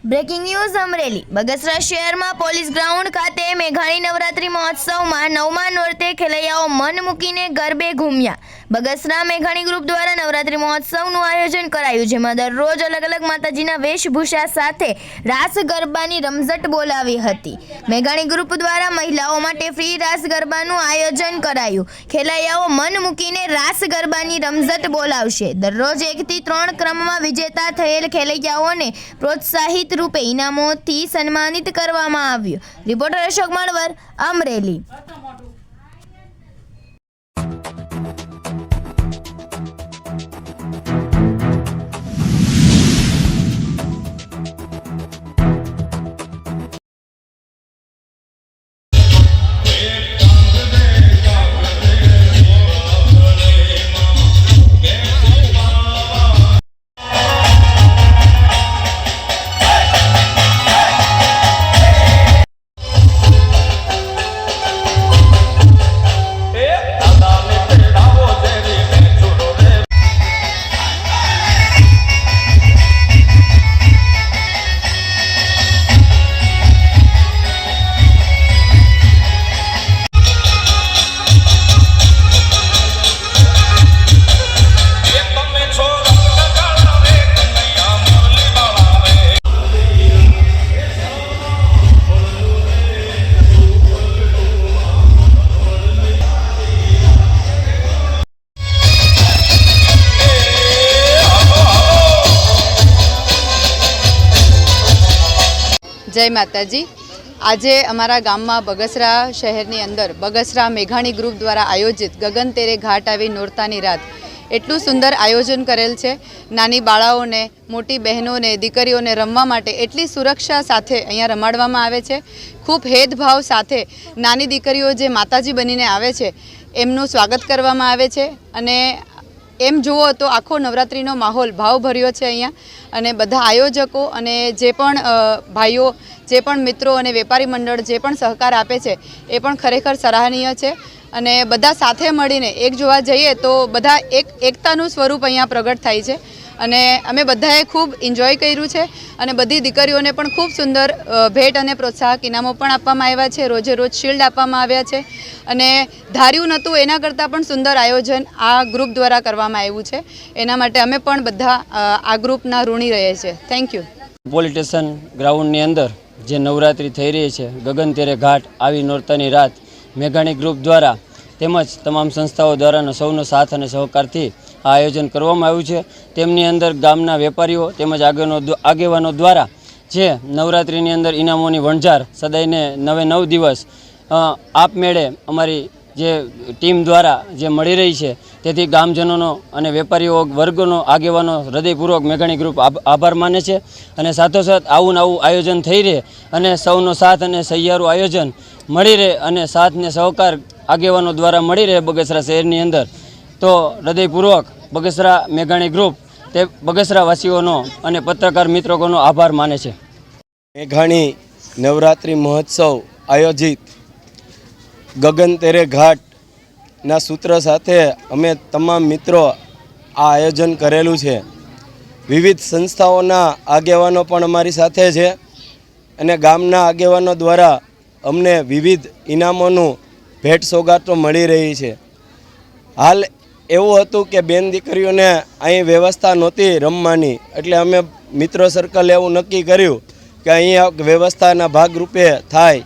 Breaking news Amreli Bagasara શહેરમાં police ground ખાતે મેઘાણી નવરાત્રી મહોત્સવમાં નવમા નોરતે ખેલૈયાઓ મન મૂકીને ગરબે ઘૂમ્યા। બગસરા મેઘાણી ગ્રુપ દ્વારા નવરાત્રી મહોત્સવનું આયોજન કરાયું, જેમાં દરરોજ અલગ અલગ માતાજીના વેશભૂષા સાથે રાસ ગરબાની રમઝટ બોલાવી હતી। મેઘાણી ગ્રુપ દ્વારા મહિલાઓ માટે ફ્રી રાસ ગરબાનું આયોજન કરાયું। ખેલૈયાઓ મન મૂકીને રાસ ગરબાની રમઝટ બોલાવશે। દરરોજ 1 થી 3 ક્રમમાં વિજેતા થયેલ ખેલૈયાઓને પ્રોત્સાહિત રૂપે ઇનામોથી સન્માનિત કરવામાં આવ્યું। રિપોર્ટર અશોક માળવર, અમરેલી। जय माताजी। આજે અમારા ગામમાં બગસરા શહેરની અંદર બગસરા મેઘાણી ગ્રુપ દ્વારા આયોજિત ગગન તેરે ઘાટ આવી નોરતાની રાત એટલું સુંદર આયોજન કરેલ છે। નાની બાળાઓને, મોટી બહેનોને, દીકરીઓને રમવા માટે એટલી સુરક્ષા સાથે અહીંયા રમાડવામાં આવે છે। ખૂબ હેદભાવ સાથે નાની દીકરીઓ જે માતાજી બનીને આવે છે એમનું સ્વાગત કરવામાં આવે છે અને એમ જુઓ તો આખો નવરાત્રિનો માહોલ ભાવભર્યો છે અહીંયા। અને બધા આયોજકો અને જે પણ ભાઈઓ, જે પણ મિત્રો અને વેપારી મંડળ જે પણ સહકાર આપે છે એ પણ ખરેખર સરાહનીય છે। અને બધા સાથે મળીને એક જોવા જઈએ તો બધા એકતાનું સ્વરૂપ અહીંયા પ્રગટ થાય છે અને અમે બધાએ ખૂબ એન્જોય કર્યું છે અને બધી દીકરીઓને પણ ખૂબ સુંદર ભેટ અને પ્રોત્સાહક ઇનામો પણ આપવામાં આવ્યા છે। રોજે રોજ શિલ્ડ આપવામાં આવ્યા છે અને ધાર્યું નહોતું એના કરતાં પણ સુંદર આયોજન આ ગ્રુપ દ્વારા કરવામાં આવ્યું છે। એના માટે અમે પણ બધા આ ગ્રુપના ઋણી રહીએ છીએ। Thank you. પોલીસ સ્ટેશન ગ્રાઉન્ડની અંદર જે નવરાત્રિ થઈ રહી છે, ગગન તેરે ઘાટ આવી નોરતાની રાત મેઘાણી ગ્રુપ દ્વારા તેમજ તમામ સંસ્થાઓ દ્વારાનો સૌનો સાથ અને સહકારથી આ આયોજન કરવામાં આવ્યું છે। તેમની અંદર ગામના વેપારીઓ તેમજ આગેવાનો દ્વારા જે નવરાત્રિની અંદર ઇનામોની વણઝાર સદાયને 9 દિવસ આપમેળે અમારી જે ટીમ દ્વારા જે મળી રહી છે, તેથી ગામજનોનો અને વેપારીઓ વર્ગોનો આગેવાનો હૃદયપૂર્વક મેઘાણી ગ્રુપ આભાર માને છે અને સાથોસાથ આવું આયોજન થઈ રહે અને સૌનો સાથ અને સહિયારું આયોજન મળી રહે અને સાથ ને સહકાર આગેવાનો દ્વારા મળી રહે બગસરા શહેરની અંદર, તો હૃદયપૂર્વક બગસરા મેઘાણી ગ્રુપ તે બગસરા વાસીઓનો અને પત્રકાર મિત્રોનો આભાર માને છે। મેઘાણી નવરાત્રિ મહોત્સવ આયોજિત ગગન તેરે ઘાટના સૂત્ર સાથે અમે તમામ મિત્રો આ આયોજન કરેલું છે। વિવિધ સંસ્થાઓના આગેવાનો પણ અમારી સાથે છે અને ગામના આગેવાનો દ્વારા અમને વિવિધ ઇનામોનું ભેટ સોગાતો મળી રહી છે। હાલ એવું હતું કે બેન દીકરીઓને અહીં વ્યવસ્થા નહોતી રમવાની, એટલે અમે મિત્રો સર્કલ એવું નક્કી કર્યું કે અહીંયા વ્યવસ્થાના ભાગરૂપે થાય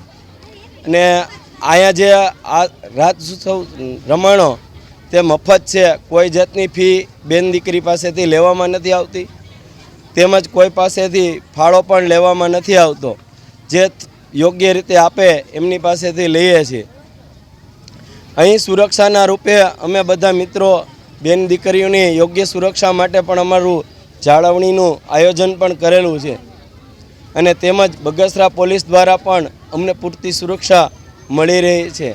અને અહીંયા જે આ રાસોત્સવ રમાણો તે મફત છે। કોઈ જાતની ફી બેન દીકરી પાસેથી લેવામાં નથી આવતી, તેમજ કોઈ પાસેથી ફાળો પણ લેવામાં નથી આવતો। જે યોગ્ય રીતે આપે એમની પાસેથી લઈએ છીએ। અહીં સુરક્ષાના રૂપે અમે બધા મિત્રો બેન દીકરીઓની યોગ્ય સુરક્ષા માટે પણ અમારું જાળવણીનું આયોજન પણ કરેલું છે અને તેમજ બગસરા પોલીસ દ્વારા પણ અમને પૂરતી સુરક્ષા મળી રહી છે।